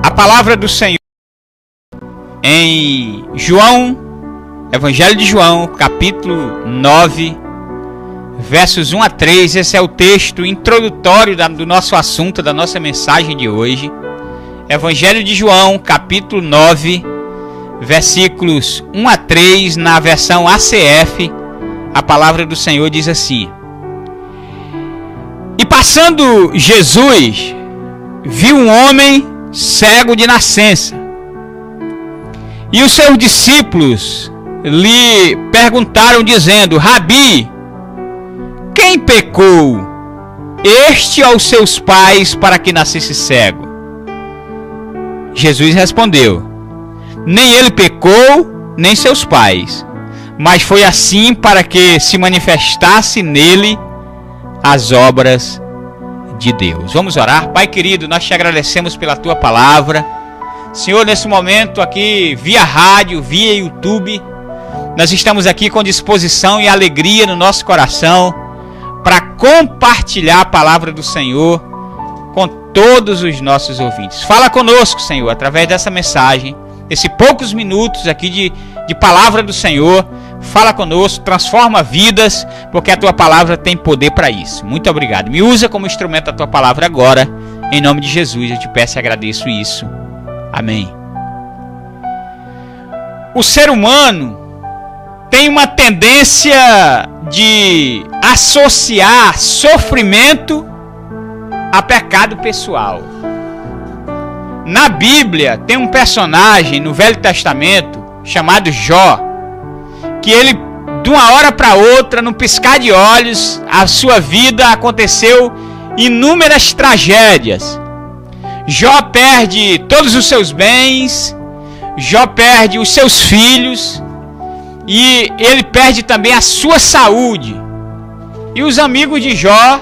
A palavra do Senhor em João, Evangelho de João, capítulo 9, versos 1 a 3. Esse é o texto introdutório do nosso assunto, da nossa mensagem de hoje. Evangelho de João, capítulo 9, versículos 1 a 3, na versão ACF. A palavra do Senhor diz assim: E passando Jesus, viu um homem cego de nascença. E os seus discípulos lhe perguntaram, dizendo: Rabi, quem pecou, este ou seus pais, para que nascesse cego? Jesus respondeu: Nem ele pecou, nem seus pais, mas foi assim para que se manifestasse nele as obras de Deus. Vamos orar. Pai querido, nós te agradecemos pela tua palavra. Senhor, nesse momento aqui, via rádio, via YouTube, nós estamos aqui com disposição e alegria no nosso coração para compartilhar a palavra do Senhor com todos os nossos ouvintes. Fala conosco, Senhor, através dessa mensagem, esses poucos minutos aqui de palavra do Senhor. Fala conosco, transforma vidas, porque a tua palavra tem poder para isso. Muito obrigado. Me usa como instrumento da tua palavra agora. Em nome de Jesus, eu te peço e agradeço isso. Amém. O ser humano tem uma tendência de associar sofrimento a pecado pessoal. Na Bíblia tem um personagem no Velho Testamento chamado Jó, que ele, de uma hora para outra, num piscar de olhos, a sua vida aconteceu inúmeras tragédias. Jó perde todos os seus bens, Jó perde os seus filhos e ele perde também a sua saúde. E os amigos de Jó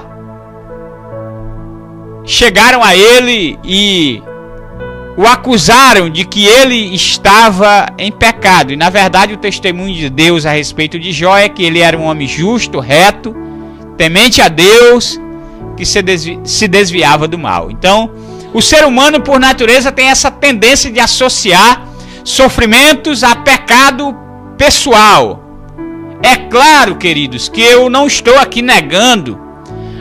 chegaram a ele e o acusaram de que ele estava em pecado. E na verdade o testemunho de Deus a respeito de Jó é que ele era um homem justo, reto, temente a Deus, que se desviava do mal. Então, o ser humano por natureza tem essa tendência de associar sofrimentos a pecado pessoal. É claro, queridos, que eu não estou aqui negando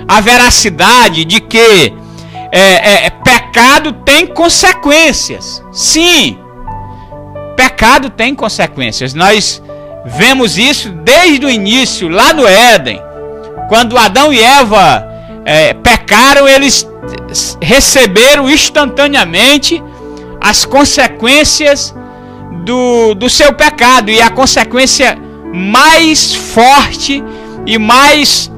a veracidade de que pecado tem consequências. Sim, pecado tem consequências. Nós vemos isso desde o início, lá no Éden. Quando Adão e Eva pecaram, eles receberam instantaneamente as consequências do seu pecado. E a consequência mais forte e mais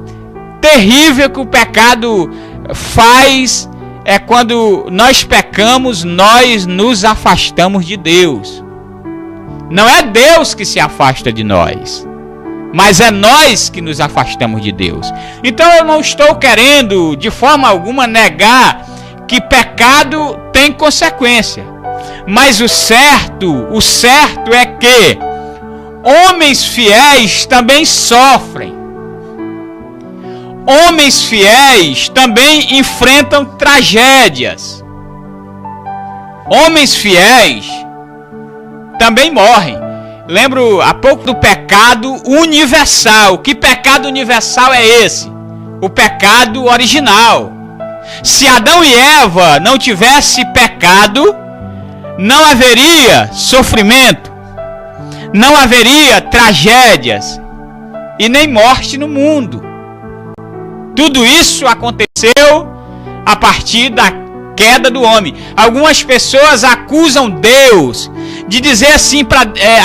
terrível que o pecado faz é quando nós pecamos, nós nos afastamos de Deus. Não é Deus que se afasta de nós, mas é nós que nos afastamos de Deus. Então eu não estou querendo de forma alguma negar que pecado tem consequência. Mas o certo é que homens fiéis também sofrem. Homens fiéis também enfrentam tragédias. Homens fiéis também morrem. Lembro há pouco do pecado universal. Que pecado universal é esse? O pecado original. Se Adão e Eva não tivessem pecado, não haveria sofrimento, não haveria tragédias e nem morte no mundo. Tudo isso aconteceu a partir da queda do homem. Algumas pessoas acusam Deus de dizer assim,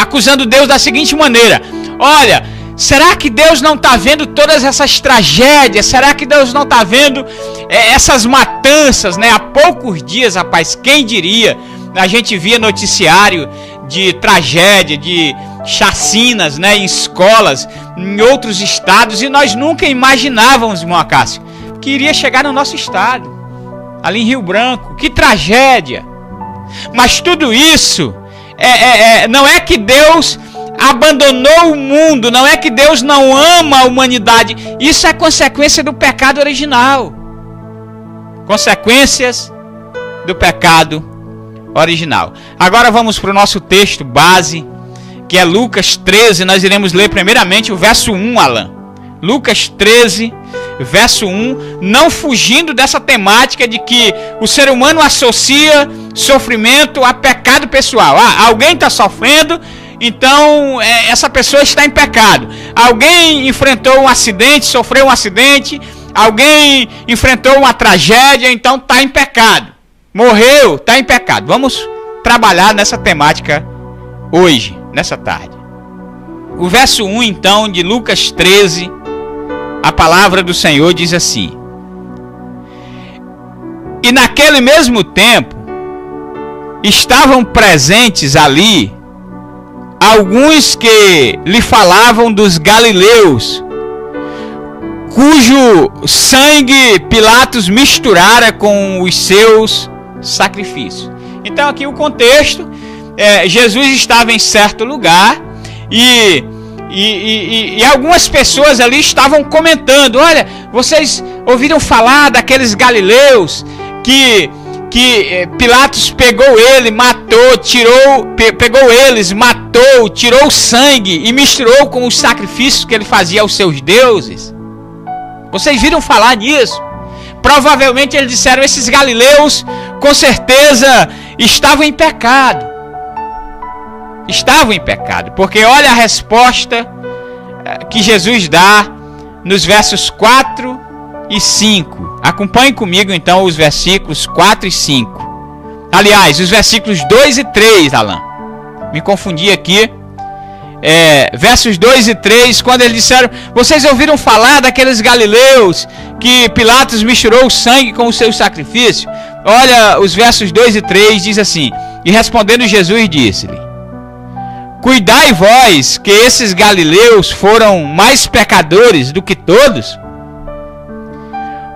acusando Deus da seguinte maneira: olha, será que Deus não está vendo todas essas tragédias? Será que Deus não está vendo essas matanças, né? Há poucos dias, rapaz, quem diria, a gente via noticiário de tragédia, de chacinas, né, em escolas, em outros estados, e nós nunca imaginávamos, irmão Acácio, que iria chegar no nosso estado, ali em Rio Branco. Que tragédia! Mas tudo isso não é que Deus abandonou o mundo, não é que Deus não ama a humanidade. Isso é consequência do pecado original. Consequências do pecado original. Agora vamos para o nosso texto base, que é Lucas 13. Nós iremos ler primeiramente o verso 1, Alan. Lucas 13, verso 1, não fugindo dessa temática de que o ser humano associa sofrimento a pecado pessoal. Alguém está sofrendo, então essa pessoa está em pecado. Alguém enfrentou um acidente, sofreu um acidente, alguém enfrentou uma tragédia, então está em pecado. Morreu, está em pecado. Vamos trabalhar nessa temática hoje, nessa tarde. O verso 1, então, de Lucas 13, a palavra do Senhor diz assim: e naquele mesmo tempo estavam presentes ali alguns que lhe falavam dos galileus, cujo sangue Pilatos misturara com os seus sacrifícios. Então aqui o contexto, Jesus estava em certo lugar e algumas pessoas ali estavam comentando: olha, vocês ouviram falar daqueles galileus que Pilatos pegou ele, matou, tirou o sangue e misturou com os sacrifícios que ele fazia aos seus deuses? Vocês viram falar nisso? Provavelmente eles disseram: esses galileus com certeza estavam em pecado. Estavam em pecado, porque olha a resposta que Jesus dá nos versos 4 e 5. Acompanhe comigo então os versículos 4 e 5. Aliás, os versículos 2 e 3, Alan. Me confundi aqui. Versos 2 e 3, quando eles disseram: vocês ouviram falar daqueles galileus que Pilatos misturou o sangue com o seu sacrifício? Olha, os versos 2 e 3 diz assim: e respondendo Jesus disse-lhe: cuidai vós que esses galileus foram mais pecadores do que todos,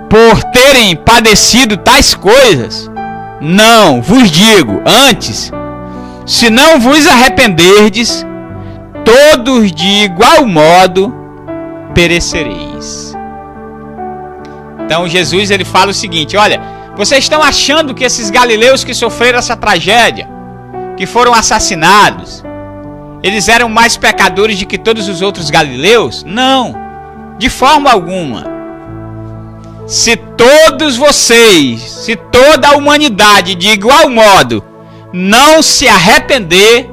por terem padecido tais coisas? Não vos digo, antes, se não vos arrependerdes, todos de igual modo perecereis. Então Jesus ele fala o seguinte: olha, vocês estão achando que esses galileus que sofreram essa tragédia, que foram assassinados, eles eram mais pecadores do que todos os outros galileus? Não, de forma alguma. Se todos vocês, se toda a humanidade de igual modo não se arrepender,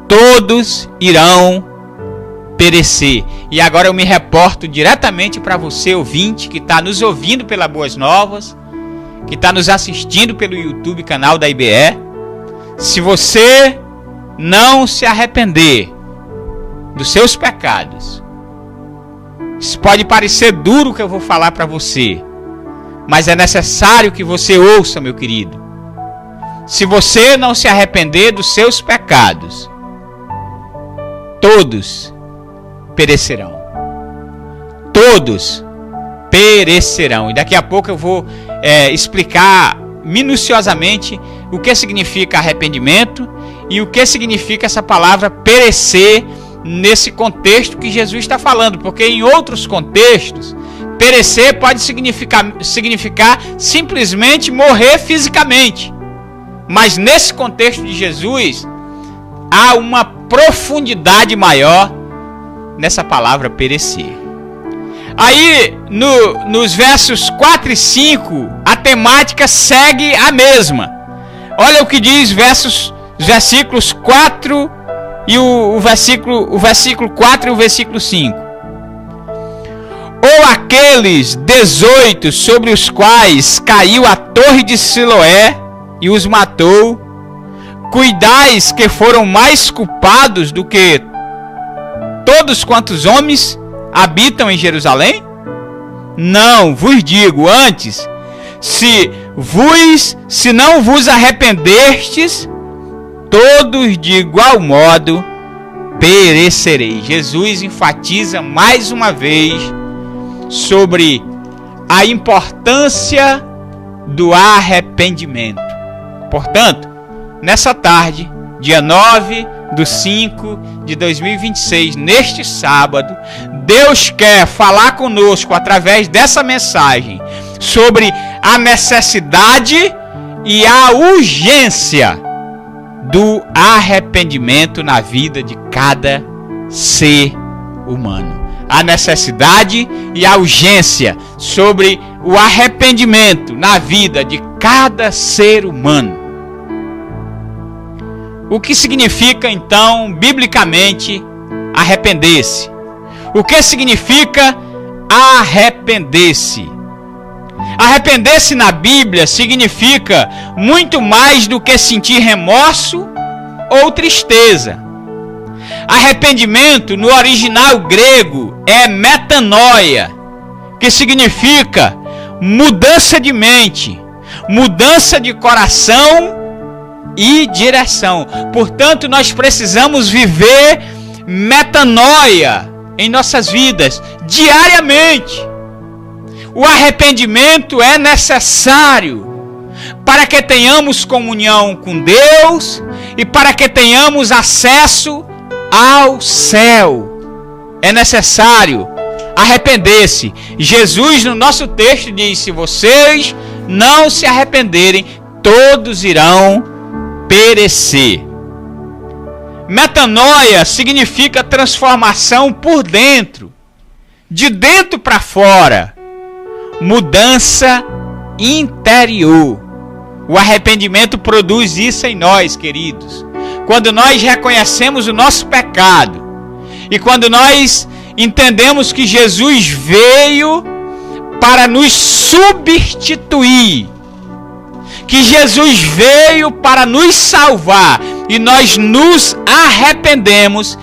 todos irão perecer. E agora eu me reporto diretamente para você, ouvinte, que está nos ouvindo pela Boas Novas, que está nos assistindo pelo YouTube, canal da IBE. Se você não se arrepender dos seus pecados, isso pode parecer duro o que eu vou falar para você, mas é necessário que você ouça, meu querido. Se você não se arrepender dos seus pecados, todos perecerão. Todos perecerão. E daqui a pouco eu vou explicar minuciosamente o que significa arrependimento e o que significa essa palavra perecer nesse contexto que Jesus está falando, porque em outros contextos perecer pode significar simplesmente morrer fisicamente, mas nesse contexto de Jesus há uma profundidade maior nessa palavra perecer. Aí nos versos 4 e 5 a temática segue a mesma. Olha o que diz os versículos 4 e o versículo 4 e o versículo 5. Ou aqueles 18 sobre os quais caiu a torre de Siloé e os matou, cuidais que foram mais culpados do que todos quantos homens habitam em Jerusalém? Não, vos digo, antes, se não vos arrependestes, todos de igual modo perecereis. Jesus enfatiza mais uma vez sobre a importância do arrependimento. Portanto, nessa tarde, dia 9/5/2026, neste sábado, Deus quer falar conosco através dessa mensagem sobre a necessidade e a urgência do arrependimento na vida de cada ser humano. A necessidade e a urgência sobre o arrependimento na vida de cada ser humano. O que significa, então, biblicamente, arrepender-se? O que significa arrepender-se? Arrepender-se na Bíblia significa muito mais do que sentir remorso ou tristeza. Arrependimento, no original grego, é metanoia, que significa mudança de mente, mudança de coração e direção. Portanto, nós precisamos viver metanoia em nossas vidas diariamente. O arrependimento é necessário para que tenhamos comunhão com Deus e para que tenhamos acesso ao céu. É necessário arrepender-se. Jesus, no nosso texto, diz: se vocês não se arrependerem, todos irão perecer. Metanoia significa transformação por dentro, de dentro para fora, mudança interior. O arrependimento produz isso em nós, queridos. Quando nós reconhecemos o nosso pecado e quando nós entendemos que Jesus veio para nos substituir, que Jesus veio para nos salvar e nós nos arrependemos,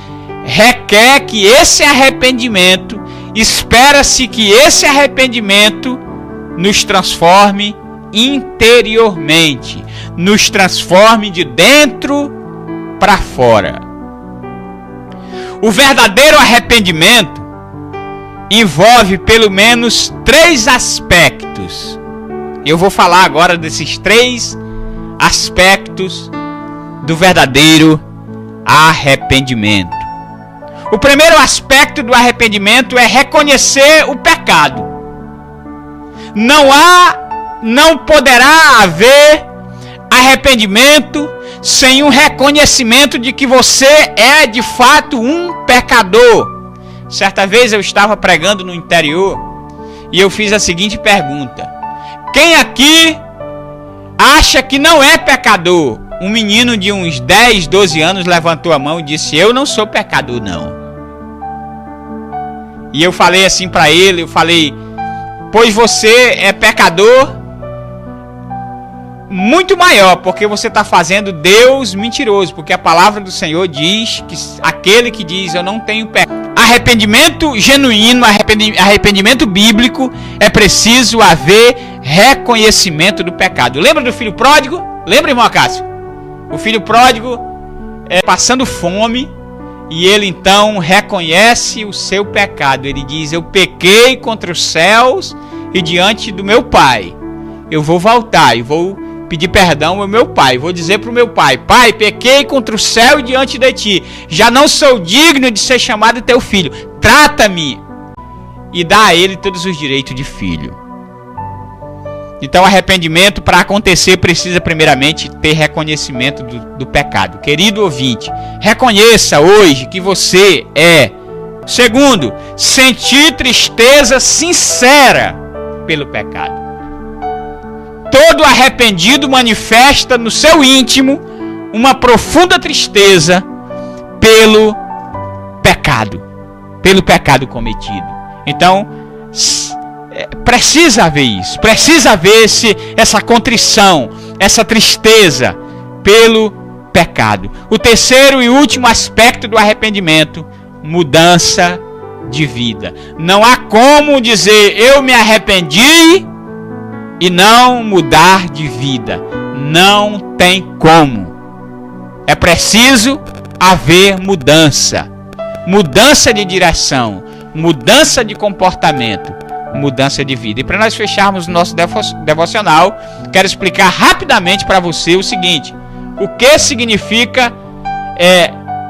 requer que esse arrependimento, espera-se que esse arrependimento nos transforme interiormente, nos transforme de dentro para fora. O verdadeiro arrependimento envolve pelo menos 3 aspectos. Eu vou falar agora desses 3 aspectos do verdadeiro arrependimento. O primeiro aspecto do arrependimento é reconhecer o pecado. Não poderá haver arrependimento sem um reconhecimento de que você é de fato um pecador. Certa vez eu estava pregando no interior e eu fiz a seguinte pergunta: quem aqui acha que não é pecador? Um menino de uns 10, 12 anos levantou a mão e disse: eu não sou pecador não. E eu falei assim para ele, eu falei: pois você é pecador muito maior, porque você está fazendo Deus mentiroso, porque a palavra do Senhor diz que aquele que diz eu não tenho pecado. Arrependimento genuíno, arrependimento bíblico, é preciso haver reconhecimento do pecado. Lembra do filho pródigo? Lembra, irmão Cássio? O filho pródigo passando fome, e ele então reconhece o seu pecado. Ele diz: eu pequei contra os céus e diante do meu pai. Eu vou voltar e vou pedir perdão ao meu pai. Vou dizer para o meu pai: pai, pequei contra o céu e diante de ti. Já não sou digno de ser chamado teu filho. Trata-me. E dá a ele todos os direitos de filho. Então, arrependimento, para acontecer, precisa primeiramente ter reconhecimento do pecado. Querido ouvinte, reconheça hoje que você é. Segundo, sentir tristeza sincera pelo pecado. Todo arrependido manifesta no seu íntimo uma profunda tristeza pelo pecado cometido. Então, precisa haver isso, precisa haver essa contrição, essa tristeza pelo pecado. O terceiro e último aspecto do arrependimento: mudança de vida. Não há como dizer eu me arrependi e não mudar de vida. Não tem como. É preciso haver mudança. Mudança de direção, mudança de comportamento, mudança de vida. E para nós fecharmos o nosso devocional, quero explicar rapidamente para você o seguinte: o que significa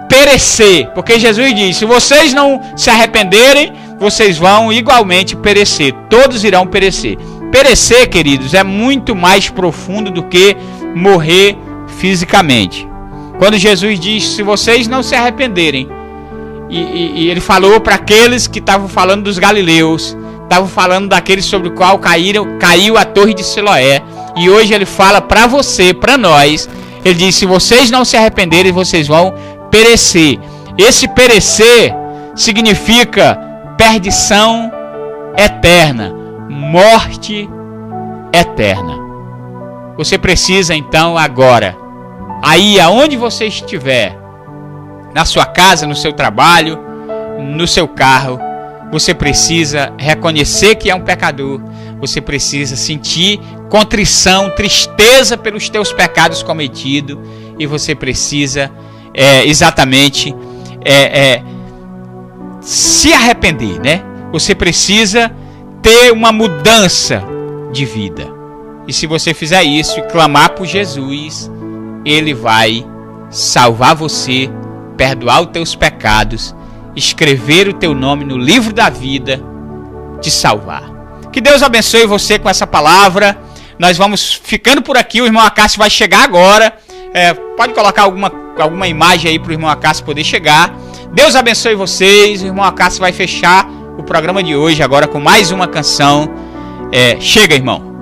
perecer. Porque Jesus diz: se vocês não se arrependerem, vocês vão igualmente perecer. Todos irão perecer. Perecer, queridos, é muito mais profundo do que morrer fisicamente. Quando Jesus diz, se vocês não se arrependerem, e ele falou para aqueles que estavam falando dos galileus, estavam falando daqueles sobre o qual caiu a torre de Siloé, e hoje ele fala para você, para nós, ele diz, se vocês não se arrependerem, vocês vão perecer. Esse perecer significa perdição eterna, morte eterna. Você precisa então agora, aí aonde você estiver, na sua casa, no seu trabalho, no seu carro, você precisa reconhecer que é um pecador, você precisa sentir contrição, tristeza pelos teus pecados cometidos, e você precisa exatamente se arrepender, né? Você precisa ter uma mudança de vida. E se você fizer isso e clamar por Jesus, Ele vai salvar você, perdoar os teus pecados, escrever o teu nome no livro da vida, te salvar. Que Deus abençoe você com essa palavra. Nós vamos ficando por aqui. O irmão Acácio vai chegar agora. Pode colocar alguma imagem aí para o irmão Acácio poder chegar. Deus abençoe vocês. O irmão Acácio vai fechar o programa de hoje agora com mais uma canção. Chega, irmão.